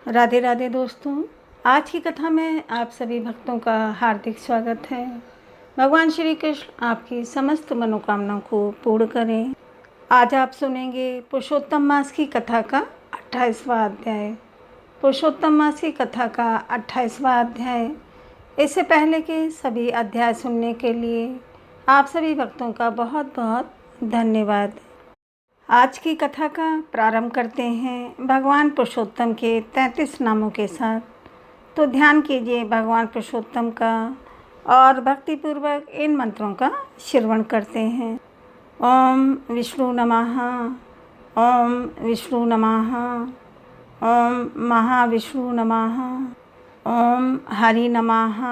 राधे राधे दोस्तों। आज की कथा में आप सभी भक्तों का हार्दिक स्वागत है। भगवान श्री कृष्ण आपकी समस्त मनोकामनाओं को पूर्ण करें। आज आप सुनेंगे पुरुषोत्तम मास की कथा का 28वां अध्याय। पुरुषोत्तम मास की कथा का 28वां अध्याय। इससे पहले के सभी अध्याय सुनने के लिए आप सभी भक्तों का बहुत बहुत धन्यवाद। आज की कथा का प्रारंभ करते हैं भगवान पुरुषोत्तम के 33 नामों के साथ। तो ध्यान कीजिए भगवान पुरुषोत्तम का और भक्तिपूर्वक इन मंत्रों का श्रवण करते हैं। ओम विष्णु नमः, ओम विष्णु नमः, ओम महाविष्णु नमः, ओम हरि नमः,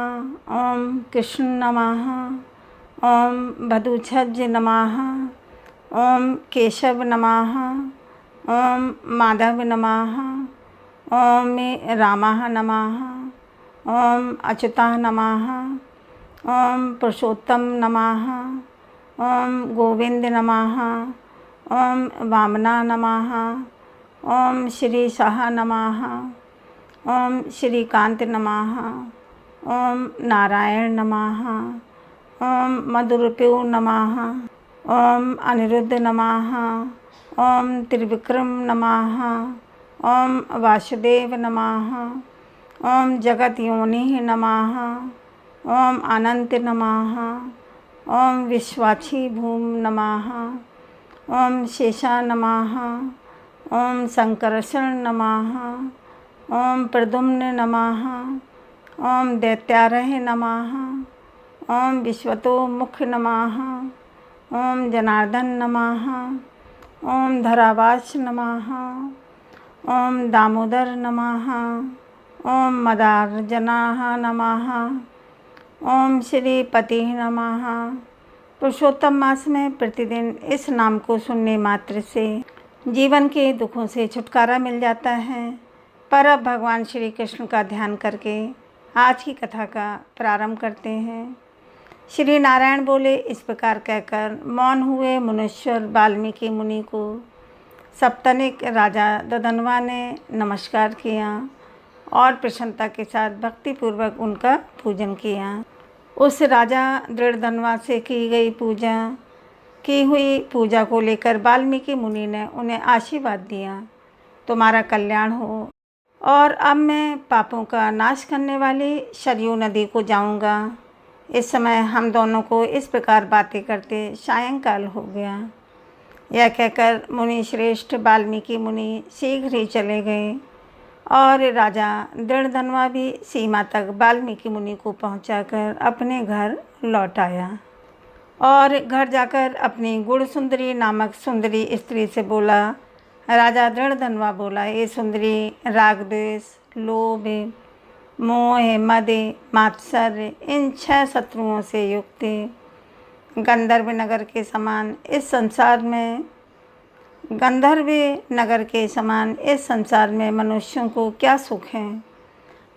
ओम कृष्ण नमः, ओम वधूच्छज नमः, ओम केशव नमः, ओम माधव नमः, ओम रामः नमः, ओम अच्युताय नमः, ओम पुरुषोत्तम नमः, ओम गोविंद नमः, ओम वामना नमः, ओम श्रीशाह नमः, ओम श्रीकांत नमः, ओम नारायण नमः, ओम मधुरप्यो नमः, ओम अनिरुद्ध नमः, ओम त्रिविक्रम नमः, ओम वासुदेव नमः, ओम जगतयोनिः नमः, ओम अनंत नमः, ओम विश्वाक्षी भूम नमः, ओम शेषा नमः, ओम संकर्षण नमः, ओम प्रद्युम्न नमः, ओम दैत्यारह नमः, ओम विश्वतोमुख नमः, ओम जनार्दन नमः, ओम धरावास नमः, ओम दामोदर नमः, ओम मदार्जनाः नमः, ओम श्रीपति नमः। पुरुषोत्तम मास में प्रतिदिन इस नाम को सुनने मात्र से जीवन के दुखों से छुटकारा मिल जाता है। पर अब भगवान श्री कृष्ण का ध्यान करके आज की कथा का प्रारंभ करते हैं। श्री नारायण बोले, इस प्रकार कहकर मौन हुए मुनीश्वर वाल्मीकि मुनि को सप्तनिक राजा ददनवा ने नमस्कार किया और प्रसन्नता के साथ भक्तिपूर्वक उनका पूजन किया। उस राजा दृढ़धनवा से की हुई पूजा को लेकर वाल्मीकि मुनि ने उन्हें आशीर्वाद दिया, तुम्हारा कल्याण हो। और अब मैं पापों का नाश करने वाली सरयू नदी को जाऊंगा। इस समय हम दोनों को इस प्रकार बातें करते सायंकाल हो गया। यह कहकर मुनि श्रेष्ठ वाल्मीकि मुनि शीघ्र ही चले गए और राजा दृढ़धनवा भी सीमा तक वाल्मीकि मुनि को पहुंचाकर अपने घर लौट आया और घर जाकर अपनी गुणसुंदरी नामक सुंदरी स्त्री से बोला। राजा दृढ़धनवा बोला, ये सुंदरी राग द्वेष लोभ मोह मद मात्सर्य इन 6 शत्रुओं से युक्त गंधर्व नगर के समान इस संसार में मनुष्यों को क्या सुख है।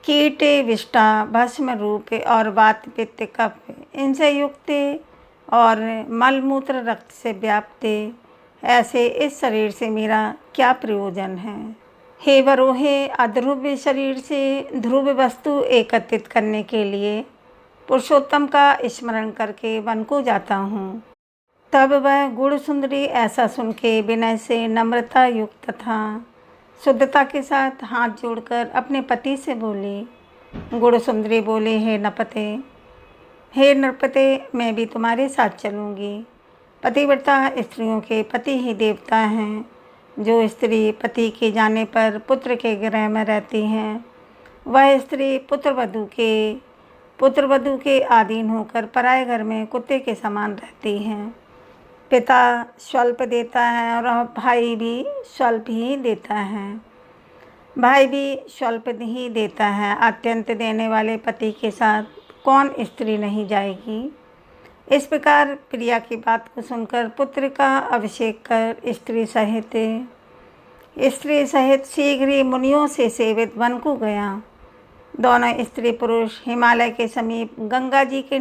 कीट विष्टा भस्म रूप और वात पित्त कफ इनसे युक्त और मलमूत्र रक्त से व्याप्त ऐसे इस शरीर से मेरा क्या प्रयोजन है। हे वरोहे, अध्रुव शरीर से ध्रुव वस्तु एकत्रित करने के लिए पुरुषोत्तम का स्मरण करके वन को जाता हूँ। तब वह गुण सुंदरी ऐसा सुन के विनय से नम्रता युक्त तथा शुद्धता के साथ हाथ जोड़कर अपने पति से बोली। गुण सुंदरी बोली, हे नृपते, मैं भी तुम्हारे साथ चलूँगी। पतिव्रता स्त्रियों के पति ही देवता हैं। जो स्त्री पति के जाने पर पुत्र के गृह में रहती हैं, वह स्त्री पुत्रवधू के अधीन होकर पराये घर में कुत्ते के समान रहती हैं। पिता स्वल्प देता है और भाई भी स्वल्प ही देता है। अत्यंत देने वाले पति के साथ कौन स्त्री नहीं जाएगी। इस प्रकार प्रिया की बात को सुनकर पुत्र का अभिषेक कर स्त्री सहित शीघ्र ही मुनियों से सेवित वन को गया। दोनों स्त्री पुरुष हिमालय के समीप गंगा जी के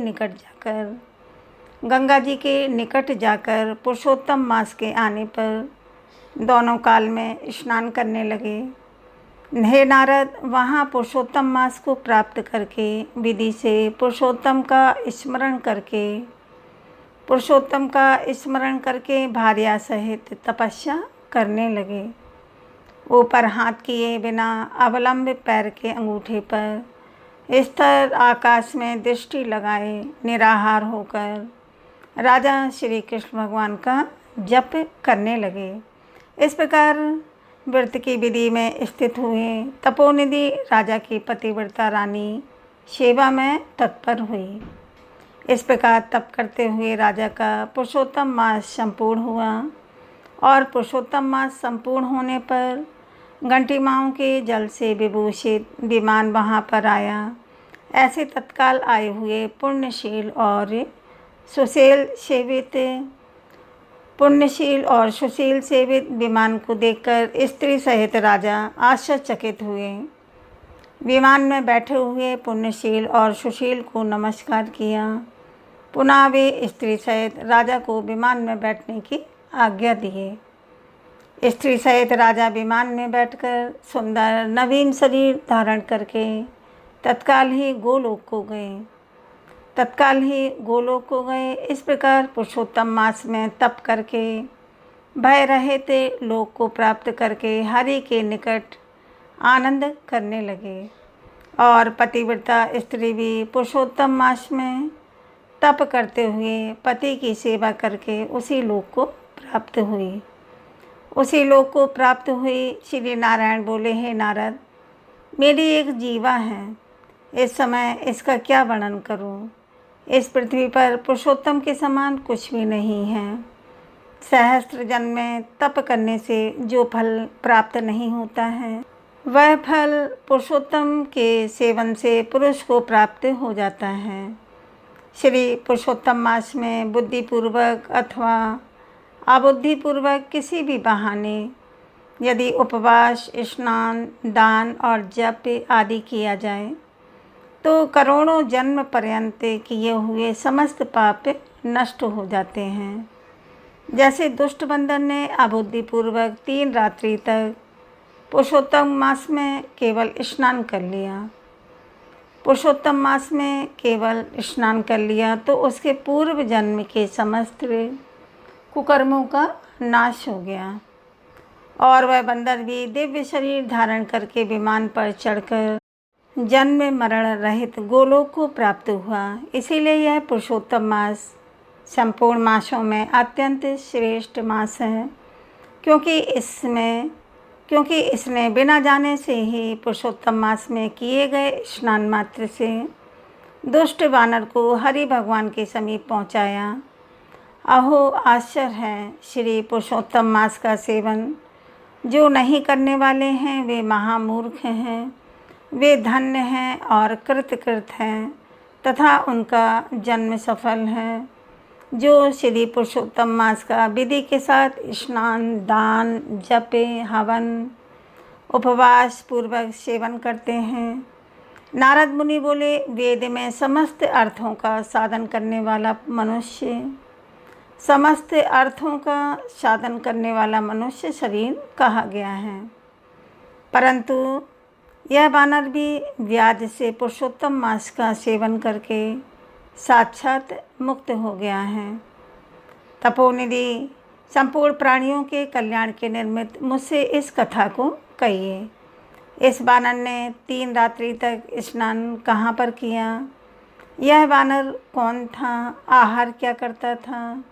निकट जाकर पुरुषोत्तम मास के आने पर दोनों काल में स्नान करने लगे। हे नारद, वहाँ पुरुषोत्तम मास को प्राप्त करके विधि से पुरुषोत्तम का स्मरण करके भार्या सहित तपस्या करने लगे। ऊपर हाथ किए बिना अवलंब पैर के अंगूठे पर स्थिर आकाश में दृष्टि लगाए निराहार होकर राजा श्री कृष्ण भगवान का जप करने लगे। इस प्रकार व्रत की विधि में स्थित हुए तपोनिधि राजा की पतिव्रता रानी सेवा में तत्पर हुई। इस प्रकार तप करते हुए राजा का पुरुषोत्तम मास संपूर्ण हुआ और पुरुषोत्तम मास संपूर्ण होने पर घंटीमाओं के जल से विभूषित विमान वहाँ पर आया। ऐसे तत्काल आए हुए पुण्यशील और सुशील सेवित विमान को देखकर स्त्री सहित राजा आश्चर्यचकित हुए। विमान में बैठे हुए पुण्यशील और सुशील को नमस्कार किया। पुनः वे स्त्री सहित राजा को विमान में बैठने की आज्ञा दिए। स्त्री सहित राजा विमान में बैठकर सुंदर नवीन शरीर धारण करके तत्काल ही गोलोक को गए। इस प्रकार पुरुषोत्तम मास में तप करके भय रहित लोक को प्राप्त करके हरि के निकट आनंद करने लगे। और पतिव्रता स्त्री भी पुरुषोत्तम मास में तप करते हुए पति की सेवा करके उसी लोक को प्राप्त हुई। श्री नारायण बोले, हे नारद, मेरी एक जीवा है, इस समय इसका क्या वर्णन करूं? इस पृथ्वी पर पुरुषोत्तम के समान कुछ भी नहीं है। सहस्त्र जन्म में तप करने से जो फल प्राप्त नहीं होता है, वह फल पुरुषोत्तम के सेवन से पुरुष को प्राप्त हो जाता है। श्री पुरुषोत्तम मास में बुद्धिपूर्वक अथवा अबुद्धिपूर्वक किसी भी बहाने यदि उपवास, स्नान, दान और जप आदि किया जाए तो करोड़ों जन्म पर्यंत किए हुए समस्त पाप नष्ट हो जाते हैं। जैसे दुष्ट बंदर ने अबुद्धिपूर्वक 3 रात्रि तक पुरुषोत्तम मास में केवल स्नान कर लिया तो उसके पूर्व जन्म के समस्त कुकर्मों का नाश हो गया और वह बंदर भी दिव्य शरीर धारण करके विमान पर चढ़कर जन्म मरण रहित गोलोक को प्राप्त हुआ। इसीलिए यह पुरुषोत्तम मास संपूर्ण मासों में अत्यंत श्रेष्ठ मास है, क्योंकि इसने बिना जाने से ही पुरुषोत्तम मास में किए गए स्नान मात्र से दुष्ट वानर को हरि भगवान के समीप पहुँचाया। अहो आश्चर्य है, श्री पुरुषोत्तम मास का सेवन जो नहीं करने वाले हैं वे महामूर्ख हैं, वे धन्य हैं और कृतकृत हैं तथा उनका जन्म सफल है। जो श्री पुरुषोत्तम मास का विधि के साथ स्नान, दान, जप, हवन, उपवास पूर्वक सेवन करते हैं। नारद मुनि बोले, वेद में समस्त अर्थों का साधन करने वाला मनुष्य शरीर कहा गया है, परंतु यह वानर भी व्याज से पुरुषोत्तम मास का सेवन करके साक्षात मुक्त हो गया है। तपोनिधि संपूर्ण प्राणियों के कल्याण के निमित्त मुझसे इस कथा को कहिए। इस वानर ने 3 रात्रि तक स्नान कहाँ पर किया? यह वानर कौन था? आहार क्या करता था?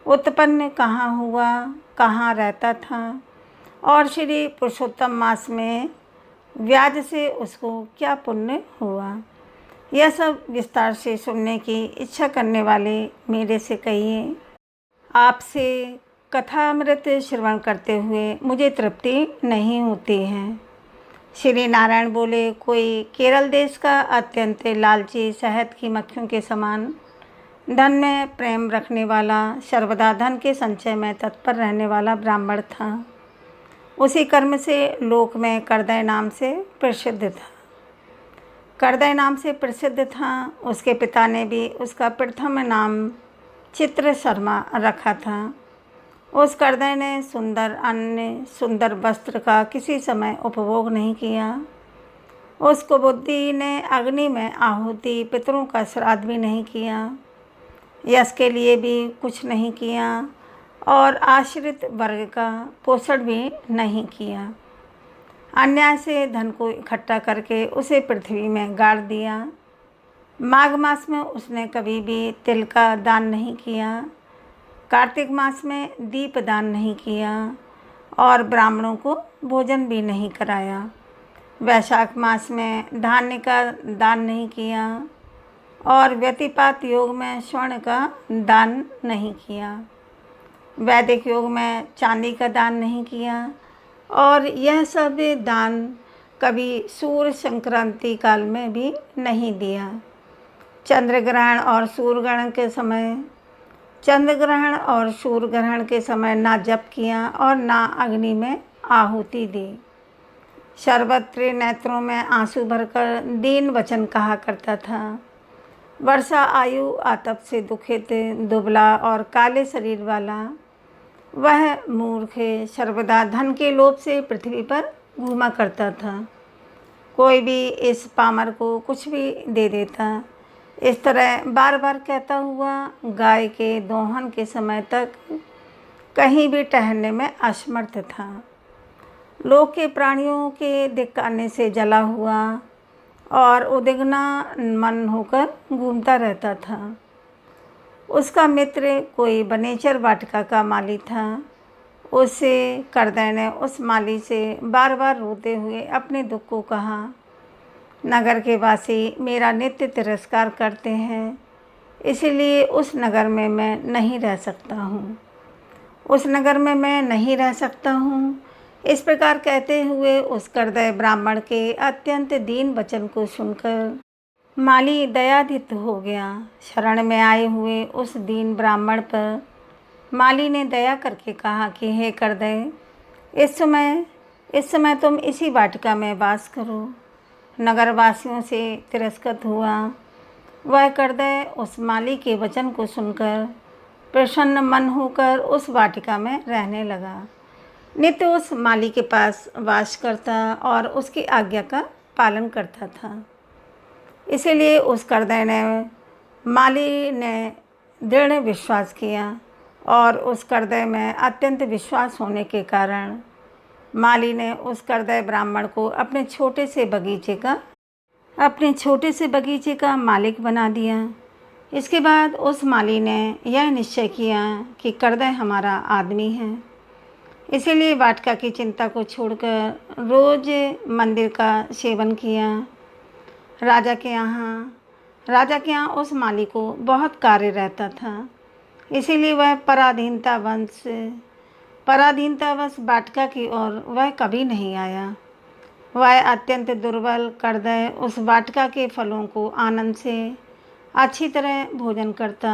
उत्पन्न कहाँ हुआ? कहाँ रहता था? और श्री पुरुषोत्तम मास में व्याज से उसको क्या पुण्य हुआ? यह सब विस्तार से सुनने की इच्छा करने वाले मेरे से कहिए। आपसे कथामृत श्रवण करते हुए मुझे तृप्ति नहीं होती है। श्री नारायण बोले, कोई केरल देश का अत्यंत लालची शहद की मक्खियों के समान धन में प्रेम रखने वाला, सर्वदा धन के संचय में तत्पर रहने वाला ब्राह्मण था। उसी कर्म से लोक में करदय नाम से प्रसिद्ध था। उसके पिता ने भी उसका प्रथम नाम चित्र शर्मा रखा था। उस कर्दय ने सुंदर अन्न सुंदर वस्त्र का किसी समय उपभोग नहीं किया। उस कुबुद्धि ने अग्नि में आहुति पितरों का श्राद्ध भी नहीं किया, यश के लिए भी कुछ नहीं किया और आश्रित वर्ग का पोषण भी नहीं किया। अन्याय से धन को इकट्ठा करके उसे पृथ्वी में गाड़ दिया। माघ मास में उसने कभी भी तिल का दान नहीं किया, कार्तिक मास में दीप दान नहीं किया और ब्राह्मणों को भोजन भी नहीं कराया। वैशाख मास में धान्य का दान नहीं किया और व्यतिपात योग में स्वर्ण का दान नहीं किया। वैदिक योग में चांदी का दान नहीं किया और यह सब दान कभी सूर्य संक्रांति काल में भी नहीं दिया। चंद्र ग्रहण और सूर्य ग्रहण के समय ना जप किया और ना अग्नि में आहुति दी। सर्वत्र नेत्रों में आंसू भरकर दीन वचन कहा करता था। वर्षा आयु आतप से दुखित दुबला और काले शरीर वाला वह मूर्ख सर्वदा धन के लोभ से पृथ्वी पर घूमा करता था। कोई भी इस पामर को कुछ भी दे देता। इस तरह बार बार कहता हुआ गाय के दोहन के समय तक कहीं भी ठहरने में असमर्थ था। लोक के प्राणियों के धिक्कारने से जला हुआ और उद्विग्न मन होकर घूमता रहता था। उसका मित्र कोई बनेचर वाटिका का माली था। उससे कर्दय ने उस माली से बार बार रोते हुए अपने दुख को कहा, नगर के वासी मेरा नित्य तिरस्कार करते हैं, इसलिए उस नगर में मैं नहीं रह सकता हूँ। इस प्रकार कहते हुए उस कर्दय ब्राह्मण के अत्यंत दीन वचन को सुनकर माली दयाधित हो गया। शरण में आए हुए उस दीन ब्राह्मण पर माली ने दया करके कहा कि हे कर्दय, इस समय तुम इसी वाटिका में वास करो। नगरवासियों से तिरस्कृत हुआ वह कर्दय उस माली के वचन को सुनकर प्रसन्न मन होकर उस वाटिका में रहने लगा। नित्य उस माली के पास वास करता और उसकी आज्ञा का पालन करता था। इसीलिए उस कर्दय ने माली ने दृढ़ विश्वास किया और उस कर्दय में अत्यंत विश्वास होने के कारण माली ने उस कर्दय ब्राह्मण को अपने छोटे से बगीचे का मालिक बना दिया। इसके बाद उस माली ने यह निश्चय किया कि कर्दय हमारा आदमी है। इसीलिए वाटिका की चिंता को छोड़कर रोज मंदिर का सेवन किया। राजा के यहाँ उस माली को बहुत कार्य रहता था। इसीलिए वह पराधीनतावश वाटिका की ओर वह कभी नहीं आया। वह अत्यंत दुर्बल कर्दय उस वाटिका के फलों को आनंद से अच्छी तरह भोजन करता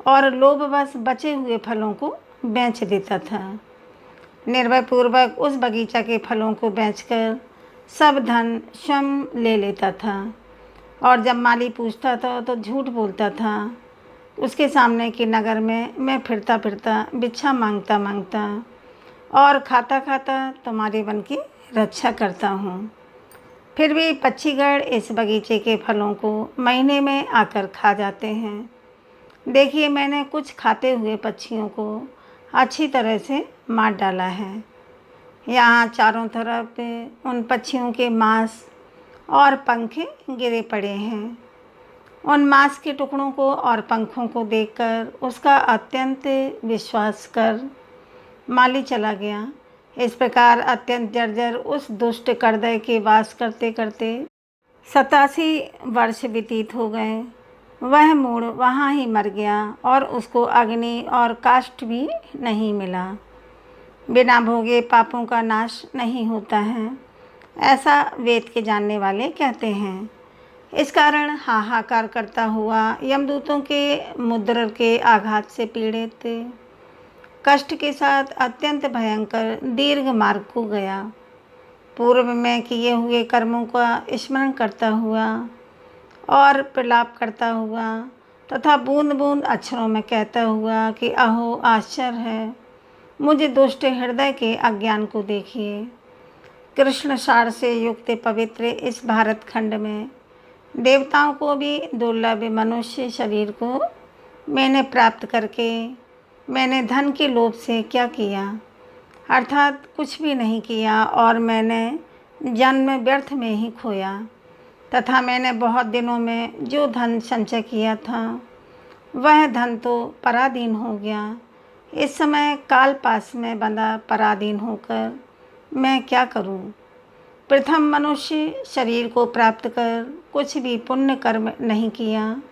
और लोभवश बचे हुए फलों को बेच देता था। निर्भय पूर्वक उस बगीचा के फलों को बेचकर सब धन स्वयं ले लेता था और जब माली पूछता था तो झूठ बोलता था। उसके सामने के नगर में मैं फिरता भिक्षा मांगता और खाता तुम्हारे वन की रक्षा करता हूँ। फिर भी पक्षीगण इस बगीचे के फलों को महीने में आकर खा जाते हैं। देखिए, मैंने कुछ खाते हुए पक्षियों को अच्छी तरह से मार डाला है। यहाँ चारों तरफ उन पक्षियों के मांस और पंखे गिरे पड़े हैं। उन मांस के टुकड़ों को और पंखों को देखकर उसका अत्यंत विश्वास कर माली चला गया। इस प्रकार अत्यंत जर्जर उस दुष्ट कर्दय के वास करते 87 वर्ष व्यतीत हो गए। वह मूढ़ वहाँ ही मर गया और उसको अग्नि और काष्ठ भी नहीं मिला। बिना भोगे पापों का नाश नहीं होता है, ऐसा वेद के जानने वाले कहते हैं। इस कारण हाहाकार करता हुआ यमदूतों के मुद्र के आघात से पीड़ित कष्ट के साथ अत्यंत भयंकर दीर्घ मार्ग को गया। पूर्व में किए हुए कर्मों का स्मरण करता हुआ और प्रलाप करता हुआ तथा बूंद बूंद अक्षरों में कहता हुआ कि अहो आश्चर्य है, मुझ दुष्ट हृदय के अज्ञान को देखिए। कृष्ण सार से युक्त पवित्र इस भारत खंड में देवताओं को भी दुर्लभ मनुष्य शरीर को मैंने प्राप्त करके मैंने धन के लोभ से क्या किया, अर्थात कुछ भी नहीं किया, और मैंने जन्म व्यर्थ में ही खोया, तथा मैंने बहुत दिनों में जो धन संचय किया था वह धन तो पराधीन हो गया। इस समय काल पास में बंधा पराधीन होकर मैं क्या करूं? प्रथम मनुष्य शरीर को प्राप्त कर कुछ भी पुण्य कर्म नहीं किया,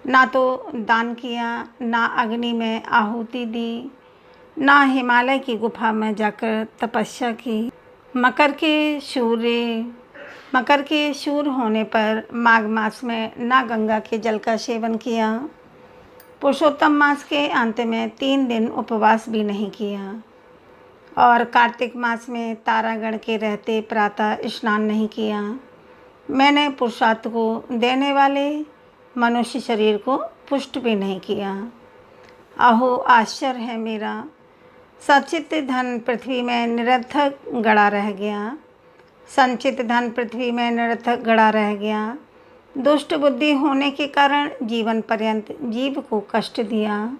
ना तो दान किया, ना अग्नि में आहुति दी, ना हिमालय की गुफा में जाकर तपस्या की। मकर के शूर होने पर माघ मास में ना गंगा के जल का सेवन किया, पुरुषोत्तम मास के अंत में 3 दिन उपवास भी नहीं किया, और कार्तिक मास में तारागण के रहते प्रातः स्नान नहीं किया। मैंने पुरुषार्थ को देने वाले मनुष्य शरीर को पुष्ट भी नहीं किया। अहो आश्चर्य है मेरा, संचित धन पृथ्वी में निरर्थक गड़ा रह गया। संचित धन पृथ्वी में निरर्थक गड़ा रह गया। दुष्ट बुद्धि होने के कारण जीवन पर्यंत जीव को कष्ट दिया,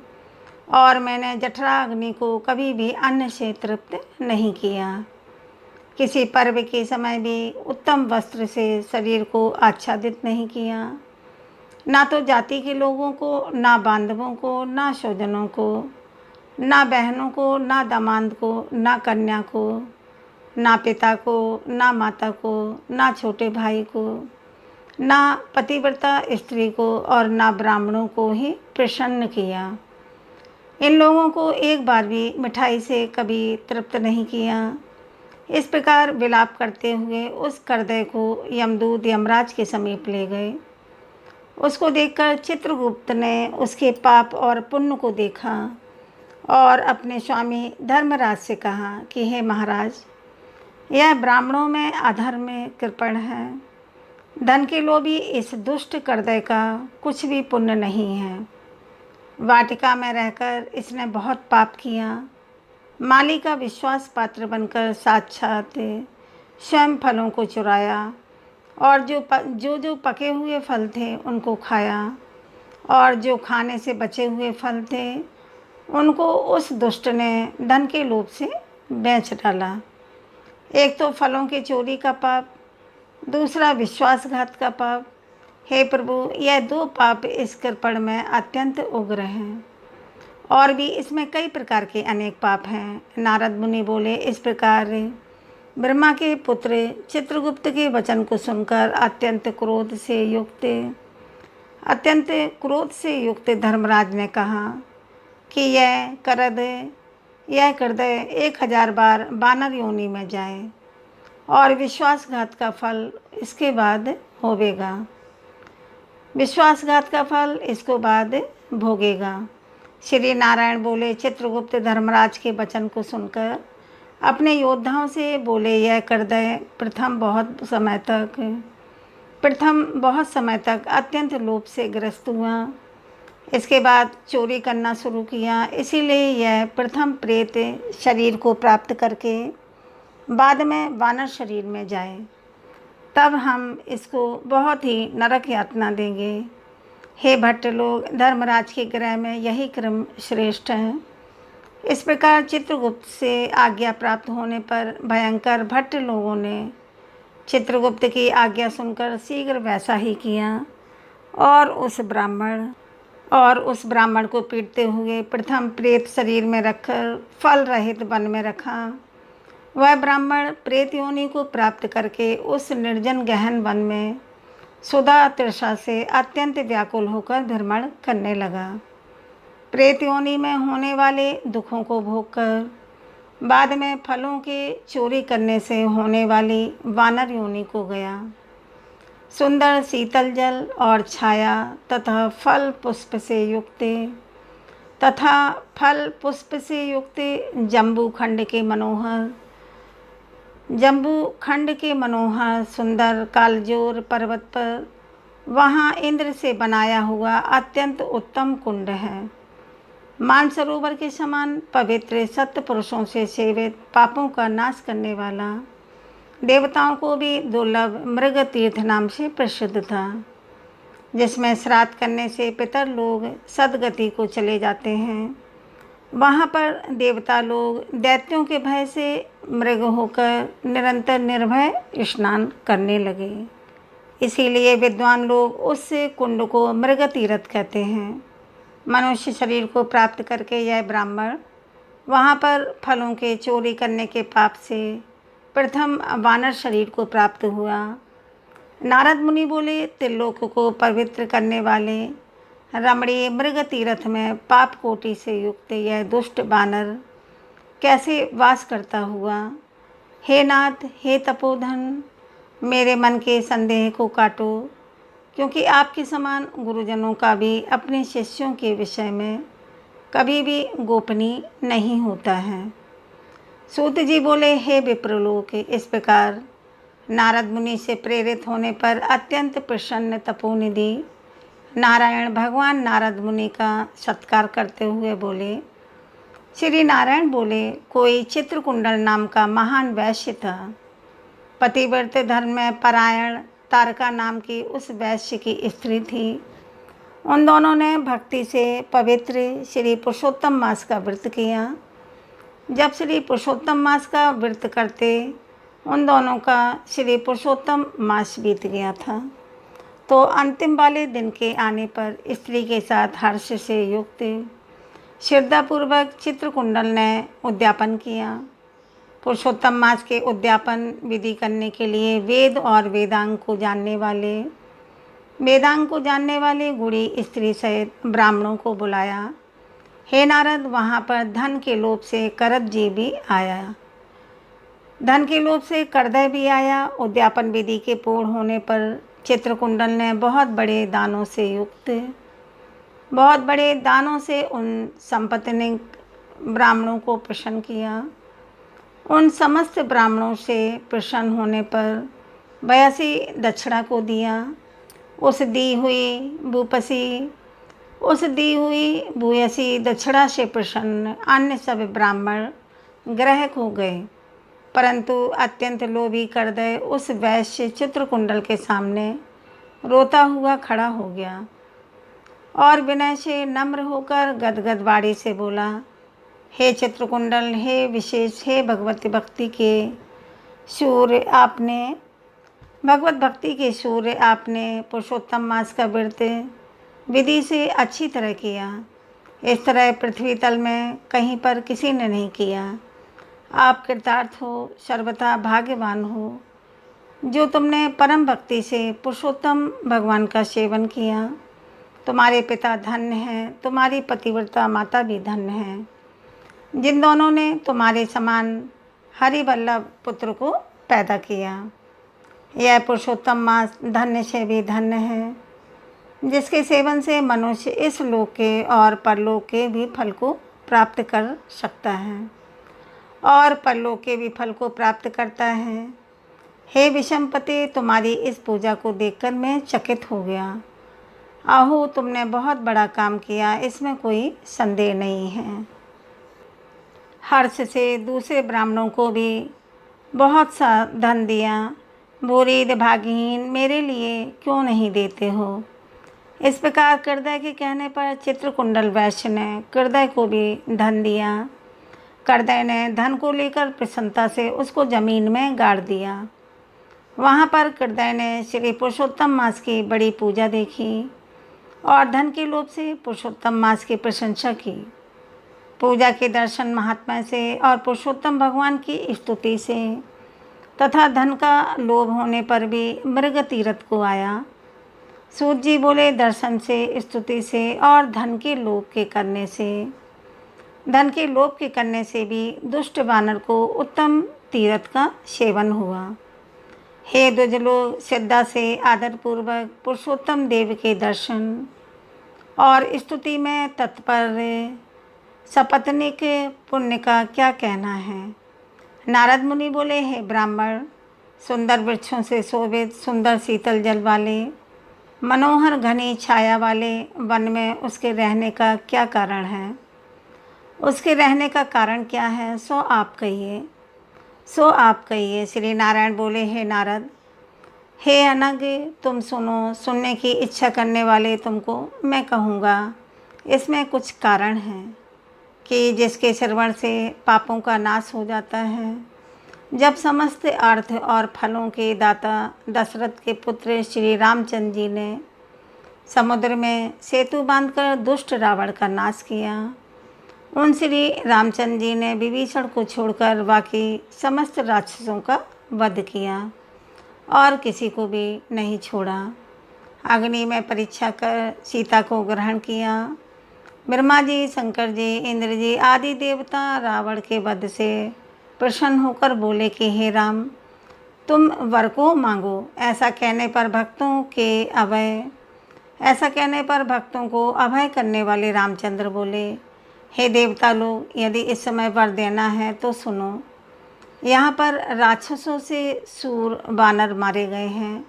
और मैंने जठरा अग्नि को कभी भी अन्न से तृप्त नहीं किया। किसी पर्व के समय भी उत्तम वस्त्र से शरीर को आच्छादित नहीं किया, ना तो जाति के लोगों को, ना बांधवों को, ना स्वजनों को, ना बहनों को, ना दामाद को, ना कन्या को, ना पिता को, ना माता को, ना छोटे भाई को, ना पतिव्रता स्त्री को, और ना ब्राह्मणों को ही प्रसन्न किया। इन लोगों को एक बार भी मिठाई से कभी तृप्त नहीं किया। इस प्रकार विलाप करते हुए उस करदय को यमदूत यमराज के समीप ले गए। उसको देखकर चित्रगुप्त ने उसके पाप और पुण्य को देखा और अपने स्वामी धर्मराज से कहा कि हे महाराज, यह ब्राह्मणों में अधर्म में कृपण है। धन के लोभी इस दुष्ट करदय का कुछ भी पुण्य नहीं है। वाटिका में रहकर इसने बहुत पाप किया। माली का विश्वास पात्र बनकर साक्षात स्वयं फलों को चुराया, और जो पके हुए फल थे उनको खाया, और जो खाने से बचे हुए फल थे उनको उस दुष्ट ने धन के लोभ से बेच डाला। एक तो फलों की चोरी का पाप, दूसरा विश्वासघात का पाप। हे प्रभु, यह 2 पाप इस कृपण में अत्यंत उग्र हैं, और भी इसमें कई प्रकार के अनेक पाप हैं। नारद मुनि बोले, इस प्रकार ब्रह्मा के पुत्र चित्रगुप्त के वचन को सुनकर अत्यंत क्रोध से युक्त धर्मराज ने कहा कि यह करदय 1000 बार वानर योनि में जाए, और विश्वासघात का फल इसके बाद होवेगा। विश्वासघात का फल इसको बाद भोगेगा। श्री नारायण बोले, चित्रगुप्त धर्मराज के वचन को सुनकर अपने योद्धाओं से बोले, यह करदय प्रथम बहुत समय तक अत्यंत लोभ से ग्रस्त हुआ। इसके बाद चोरी करना शुरू किया। इसीलिए यह प्रथम प्रेत शरीर को प्राप्त करके बाद में वानर शरीर में जाए, तब हम इसको बहुत ही नरक यातना देंगे। हे भट्ट लोग, धर्मराज के गृह में यही क्रम श्रेष्ठ है। इस प्रकार चित्रगुप्त से आज्ञा प्राप्त होने पर भयंकर भट्ट लोगों ने चित्रगुप्त की आज्ञा सुनकर शीघ्र वैसा ही किया, और उस ब्राह्मण को पीटते हुए प्रथम प्रेत शरीर में रखकर फल रहित वन में रखा। वह ब्राह्मण प्रेत योनि को प्राप्त करके उस निर्जन गहन वन में सुधा तृषा से अत्यंत व्याकुल होकर भ्रमण करने लगा। प्रेत योनि में होने वाले दुखों को भोगकर बाद में फलों के चोरी करने से होने वाली वानर योनि को गया। सुंदर शीतल जल और छाया तथा फल पुष्प से युक्त जम्बू खंड के मनोहर सुंदर कालजोर पर्वत पर वहाँ इंद्र से बनाया हुआ अत्यंत उत्तम कुंड है। मानसरोवर के समान पवित्र सत्य पुरुषों से सेवित पापों का नाश करने वाला, देवताओं को भी दुर्लभ मृग तीर्थ नाम से प्रसिद्ध था, जिसमें श्राद्ध करने से पितर लोग सदगति को चले जाते हैं। वहाँ पर देवता लोग दैत्यों के भय से मृग होकर निरंतर निर्भय स्नान करने लगे। इसीलिए विद्वान लोग उस कुंड को मृग तीर्थ कहते हैं। मनुष्य शरीर को प्राप्त करके यह ब्राह्मण वहाँ पर फलों के चोरी करने के पाप से प्रथम वानर शरीर को प्राप्त हुआ। नारद मुनि बोले, त्रिलोक को पवित्र करने वाले रमणीय मृग तीर्थ में पाप कोटि से युक्त यह दुष्ट वानर कैसे वास करता हुआ? हे नाथ, हे तपोधन, मेरे मन के संदेह को काटो, क्योंकि आपके समान गुरुजनों का भी अपने शिष्यों के विषय में कभी भी गोपनीय नहीं होता है। सूत जी बोले, हे विप्रलोक, इस प्रकार नारद मुनि से प्रेरित होने पर अत्यंत प्रसन्न तपोनिधि नारायण भगवान नारद मुनि का सत्कार करते हुए बोले। श्री नारायण बोले, कोई चित्रकुंडल नाम का महान वैश्य था। पतिव्रत धर्म में परायण तारका नाम की उस वैश्य की स्त्री थी। उन दोनों ने भक्ति से पवित्र श्री पुरुषोत्तम मास का व्रत किया। जब श्री पुरुषोत्तम मास का व्रत करते उन दोनों का श्री पुरुषोत्तम मास बीत गया था, तो अंतिम वाले दिन के आने पर स्त्री के साथ हर्ष से युक्त श्रद्धापूर्वक चित्रकुंडल ने उद्यापन किया। पुरुषोत्तम मास के उद्यापन विधि करने के लिए वेद और वेदांग को जानने वाले गुणी स्त्री सहित ब्राह्मणों को बुलाया। हे नारद, वहाँ पर धन के लोभ से करद जी भी आया। धन के लोभ से करदय भी आया। उद्यापन विधि के पूर्ण होने पर चित्रकुंडल ने बहुत बड़े दानों से उन संपत्तिनिक ब्राह्मणों को प्रसन्न किया। उन समस्त ब्राह्मणों से प्रसन्न होने पर 82 दक्षिणा को दिया। उस दी हुई भूयसी दक्षिणा से प्रसन्न अन्य सब ब्राह्मण ग्राहक हो गए, परंतु अत्यंत लोभी करदय उस वैश्य चित्रकुंडल के सामने रोता हुआ खड़ा हो गया और विनय से नम्र होकर गदगद वाणी से बोला, हे चित्रकुंडल, हे विशेष, हे भगवत भक्ति के सूर्य, आपने पुरुषोत्तम मास का व्रत विधि से अच्छी तरह किया। इस तरह पृथ्वी तल में कहीं पर किसी ने नहीं किया। आप कृतार्थ हो, सर्वथा भाग्यवान हो, जो तुमने परम भक्ति से पुरुषोत्तम भगवान का सेवन किया। तुम्हारे पिता धन्य हैं, तुम्हारी पतिव्रता माता भी धन्य है, जिन दोनों ने तुम्हारे समान हरिवल्लभ पुत्र को पैदा किया। यह पुरुषोत्तम मास धन्य से भी धन्य है, जिसके सेवन से मनुष्य इस लोक के और परलोक के भी फल को प्राप्त कर सकता है और परलोक के भी फल को प्राप्त करता है। हे विषमपते, तुम्हारी इस पूजा को देखकर मैं चकित हो गया। आहो, तुमने बहुत बड़ा काम किया, इसमें कोई संदेह नहीं है। हर्ष से दूसरे ब्राह्मणों को भी बहुत सा धन दिया। बुरीद भागहीन, मेरे लिए क्यों नहीं देते हो? इस प्रकार करदय के कहने पर चित्रकुंडल वैश्य ने करदय को भी धन दिया। करदय ने धन को लेकर प्रसन्नता से उसको जमीन में गाड़ दिया। वहाँ पर करदय ने श्री पुरुषोत्तम मास की बड़ी पूजा देखी और धन के लोभ से पुरुषोत्तम मास की प्रशंसा की। पूजा के दर्शन महात्मा से और पुरुषोत्तम भगवान की स्तुति से तथा धन का लोभ होने पर भी मृग तीर्थ को आया। सूत जी बोले, दर्शन से, स्तुति से और धन के लोभ के करने से भी दुष्ट वानर को उत्तम तीर्थ का सेवन हुआ। हे द्विज लोग, श्रद्धा से आदरपूर्वक पुरुषोत्तम देव के दर्शन और स्तुति में तत्पर सपत्नीक पुण्य का क्या कहना है? नारद मुनि बोले, हे ब्राह्मण, सुंदर वृक्षों से शोभित, सुंदर शीतल जल वाले, मनोहर घनी छाया वाले वन में उसके रहने का क्या कारण है? उसके रहने का कारण क्या है, सो आप कहिए, सो आप कहिए। श्री नारायण बोले, हे नारद, हे अनग, तुम सुनो। सुनने की इच्छा करने वाले तुमको मैं कहूँगा। इसमें कुछ कारण हैं कि जिसके श्रवण से पापों का नाश हो जाता है। जब समस्त अर्थ और फलों के दाता दशरथ के पुत्र श्री रामचंद्र जी ने समुद्र में सेतु बांधकर दुष्ट रावण का नाश किया, उन श्री रामचंद्र जी ने विभीषण को छोड़कर बाकी समस्त राक्षसों का वध किया और किसी को भी नहीं छोड़ा। अग्नि में परीक्षा कर सीता को ग्रहण किया। ब्रह्मा जी, शंकर जी, इंद्र जी आदि देवता रावण के वध से प्रसन्न होकर बोले कि हे राम, तुम वर को मांगो। ऐसा कहने पर भक्तों को अभय करने वाले रामचंद्र बोले, हे देवता लोग, यदि इस समय वर देना है तो सुनो। यहाँ पर राक्षसों से सूर वानर मारे गए हैं,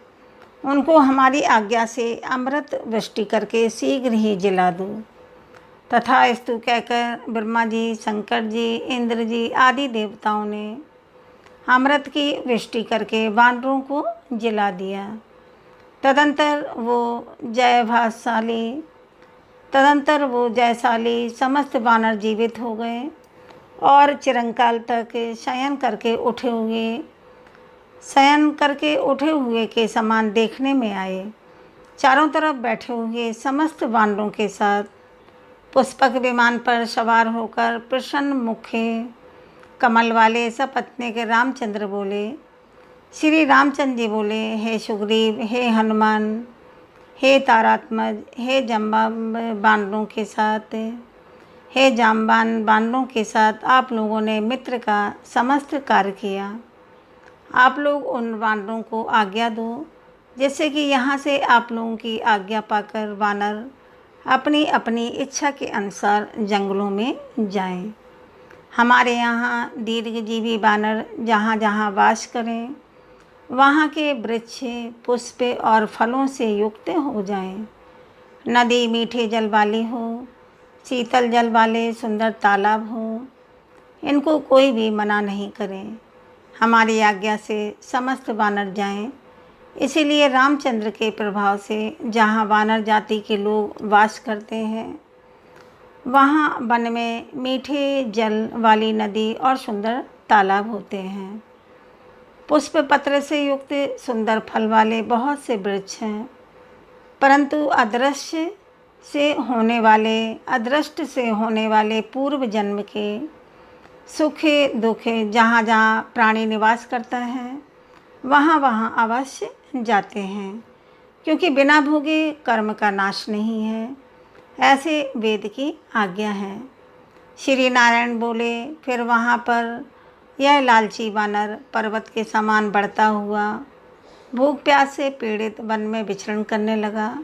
उनको हमारी आज्ञा से अमृत वृष्टि करके शीघ्र ही जिला दो। तथास्तु कहकर ब्रह्मा जी, शंकर जी, इंद्र जी आदि देवताओं ने अमृत की वृष्टि करके वानरों को जिला दिया। तदंतर वो जयशाली समस्त वानर जीवित हो गए और चिरंकाल तक शयन करके उठे हुए के समान देखने में आए। चारों तरफ बैठे हुए समस्त वानरों के साथ पुष्पक विमान पर सवार होकर प्रसन्न मुखे कमल वाले सपत्नी के रामचंद्र बोले, श्री रामचंद्र जी बोले, हे सुग्रीव, हे हनुमान, हे तारात्मज, हे जाम्बान बानरों के साथ आप लोगों ने मित्र का समस्त कार्य किया। आप लोग उन वानरों को आज्ञा दो, जिससे कि यहाँ से आप लोगों की आज्ञा पाकर वानर अपनी अपनी इच्छा के अनुसार जंगलों में जाएं। हमारे यहाँ दीर्घजीवी वानर जहाँ जहाँ वास करें, वहाँ के वृक्ष, पुष्प और फलों से युक्त हो जाएं। नदी मीठे जल वाली हो, शीतल जल वाले सुंदर तालाब हो, इनको कोई भी मना नहीं करे। हमारी आज्ञा से समस्त वानर जाएं। इसीलिए रामचंद्र के प्रभाव से जहाँ वानर जाति के लोग वास करते हैं, वहाँ वन में मीठे जल वाली नदी और सुंदर तालाब होते हैं। पुष्प पत्र से युक्त सुंदर फल वाले बहुत से वृक्ष हैं, परंतु अदृष्ट से होने वाले पूर्व जन्म के सुख दुख जहाँ जहाँ प्राणी निवास करता है, वहाँ वहाँ अवश्य जाते हैं, क्योंकि बिना भोगे कर्म का नाश नहीं है, ऐसे वेद की आज्ञा है। श्री नारायण बोले, फिर वहाँ पर यह लालची वानर पर्वत के समान बढ़ता हुआ भूख प्यास से पीड़ित वन में विचरण करने लगा।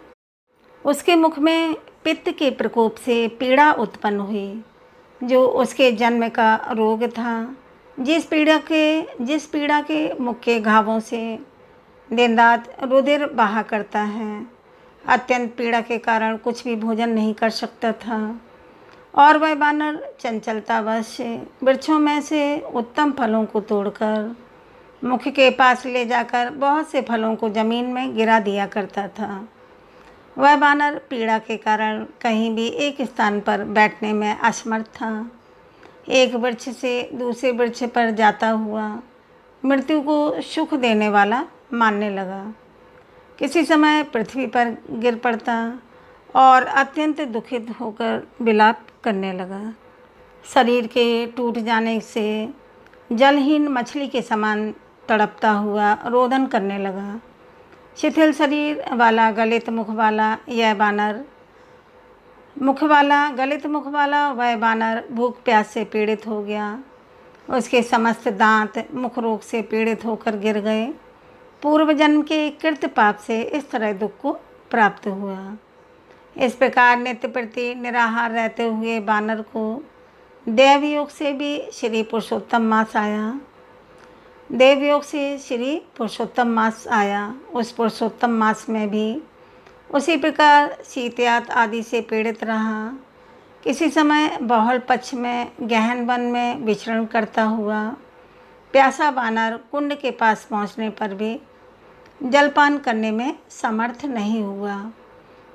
उसके मुख में पित्त के प्रकोप से पीड़ा उत्पन्न हुई, जो उसके जन्म का रोग था। जिस पीड़ा के मुख के घावों से दिन रात रुधिर बहा करता है। अत्यंत पीड़ा के कारण कुछ भी भोजन नहीं कर सकता था और वह वानर चंचलतावश वृक्षों में से उत्तम फलों को तोड़कर मुख के पास ले जाकर बहुत से फलों को जमीन में गिरा दिया करता था। वह वानर पीड़ा के कारण कहीं भी एक स्थान पर बैठने में असमर्थ था। एक वृक्ष से दूसरे वृक्ष पर जाता हुआ मृत्यु को सुख देने वाला मानने लगा। किसी समय पृथ्वी पर गिर पड़ता और अत्यंत दुखित होकर विलाप करने लगा। शरीर के टूट जाने से जलहीन मछली के समान तड़पता हुआ रोदन करने लगा। शिथिल शरीर वाला गलित मुख वाला वह वानर भूख प्यास से पीड़ित हो गया। उसके समस्त दांत मुख रोग से पीड़ित होकर गिर गए। पूर्व जन्म के कृत पाप से इस तरह दुख को प्राप्त हुआ। इस प्रकार नित्य प्रति निराहार रहते हुए वानर को देवयोग से भी श्री पुरुषोत्तम मास आया। उस पुरुषोत्तम मास में भी उसी प्रकार शीतयात आदि से पीड़ित रहा, किसी समय बहुल पक्ष में गहन वन में विचरण करता हुआ प्यासा वानर कुंड के पास पहुंचने पर भी जलपान करने में समर्थ नहीं हुआ।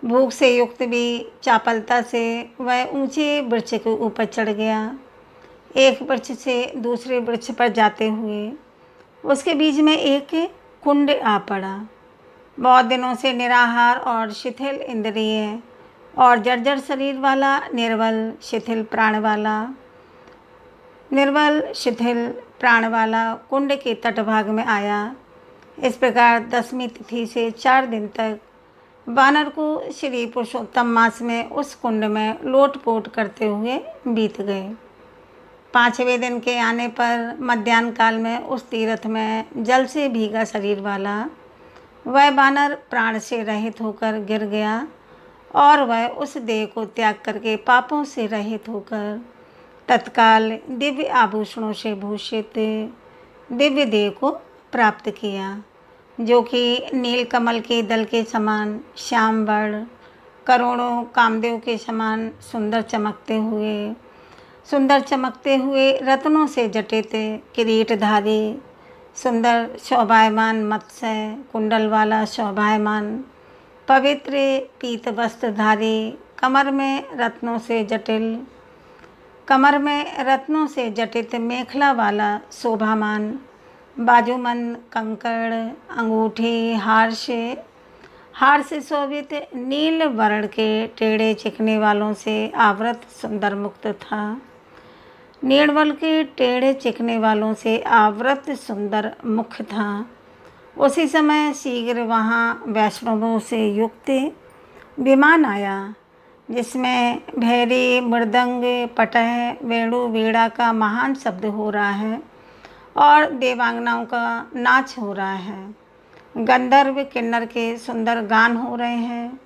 भूख से युक्त भी चापलता से वह ऊंचे वृक्ष के ऊपर चढ़ गया। एक वृक्ष से दूसरे वृक्ष पर जाते हुए उसके बीच में एक कुंड आ पड़ा। बहुत दिनों से निराहार और शिथिल इंद्रिय और जर्जर शरीर वाला निर्बल शिथिल प्राण वाला कुंड के तटभाग में आया। इस प्रकार 10वीं तिथि से 4 दिन तक वानर को श्री पुरुषोत्तम मास में उस कुंड में लोटपोट करते हुए बीत गए। 5वें दिन के आने पर मध्याह्न काल में उस तीर्थ में जल से भीगा शरीर वाला वह वानर प्राण से रहित होकर गिर गया और वह उस देह को त्याग करके पापों से रहित होकर तत्काल दिव्य आभूषणों से भूषित दिव्य देह को प्राप्त किया, जो कि नीलकमल के दल के समान श्याम वर्ण, करोड़ों कामदेव के समान सुंदर चमकते हुए रत्नों से जटित किरीटधारी, सुंदर शोभायमान मत्स्य कुंडल वाला शोभायमान पवित्र पीत वस्त्रधारी, कमर में रत्नों से जटित मेखला वाला शोभामान, बाजूमंद कंकड़ अंगूठी हार से शोभित नील वर्ण के टेढ़े चिकने वालों से आवृत सुंदर मुक्त था। नीलवल के टेढ़े चिकने वालों से आवृत सुंदर मुख था। उसी समय शीघ्र वहाँ वैष्णवों से युक्त विमान आया, जिसमें भैरी मृदंग पटह वेणु वीणा का महान शब्द हो रहा है और देवांगनाओं का नाच हो रहा है। गंधर्व किन्नर के सुंदर गान हो रहे हैं।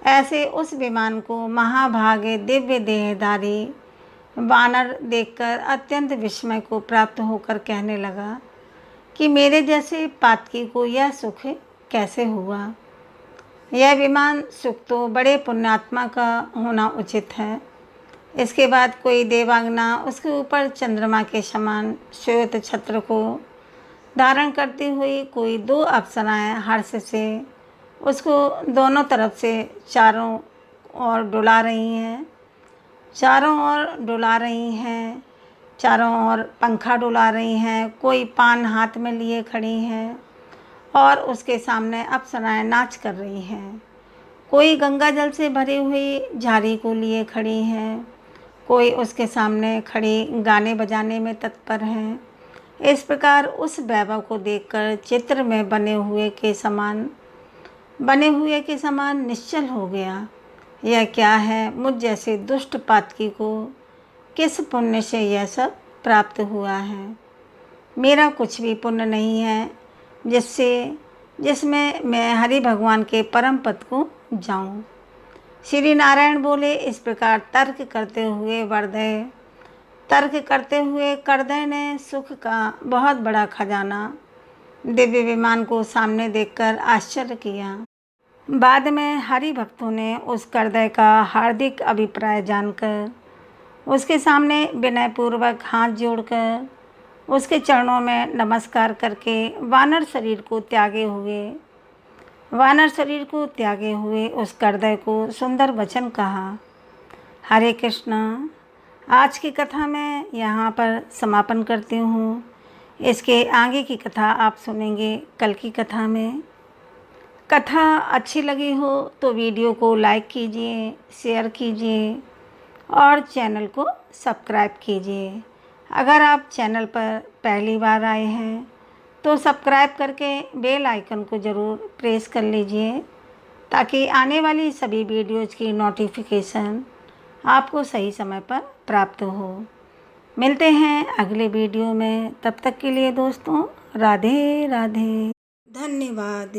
ऐसे उस विमान को महाभागे दिव्य देहधारी वानर देखकर अत्यंत विस्मय को प्राप्त होकर कहने लगा कि मेरे जैसे पातकी को यह सुख कैसे हुआ। यह विमान सुख तो बड़े पुण्यात्मा का होना उचित है। इसके बाद कोई देवांगना उसके ऊपर चंद्रमा के समान श्वेत छत्र को धारण करती हुई कोई 2 अप्सराएं हर्ष से उसको दोनों तरफ से चारों ओर डुला रही हैं, चारों ओर पंखा डुला रही हैं। कोई पान हाथ में लिए खड़ी हैं और उसके सामने अप्सराएं नाच कर रही हैं। कोई गंगा जल से भरी हुई झाड़ी को लिए खड़ी हैं, कोई उसके सामने खड़ी गाने बजाने में तत्पर हैं। इस प्रकार उस वैभव को देखकर चित्र में बने हुए के समान निश्चल हो गया। यह क्या है, मुझ जैसे दुष्ट पातकी को किस पुण्य से यह सब प्राप्त हुआ है। मेरा कुछ भी पुण्य नहीं है जिसमें मैं हरि भगवान के परम पद को जाऊं। श्री नारायण बोले। इस प्रकार तर्क करते हुए करदय ने सुख का बहुत बड़ा खजाना दिव्य विमान को सामने देखकर आश्चर्य किया। बाद में हरि भक्तों ने उस करदय का हार्दिक अभिप्राय जानकर उसके सामने विनयपूर्वक हाथ जोड़कर उसके चरणों में नमस्कार करके वानर शरीर को त्यागे हुए उस करदय को सुंदर वचन कहा। हरे कृष्णा। आज की कथा मैं यहाँ पर समापन करती हूँ। इसके आगे की कथा आप सुनेंगे कल की कथा में। कथा अच्छी लगी हो तो वीडियो को लाइक कीजिए, शेयर कीजिए और चैनल को सब्सक्राइब कीजिए। अगर आप चैनल पर पहली बार आए हैं तो सब्सक्राइब करके बेल आइकन को ज़रूर प्रेस कर लीजिए, ताकि आने वाली सभी वीडियोज़ की नोटिफिकेशन आपको सही समय पर प्राप्त हो। मिलते हैं अगले वीडियो में। तब तक के लिए दोस्तों, राधे राधे। धन्यवाद।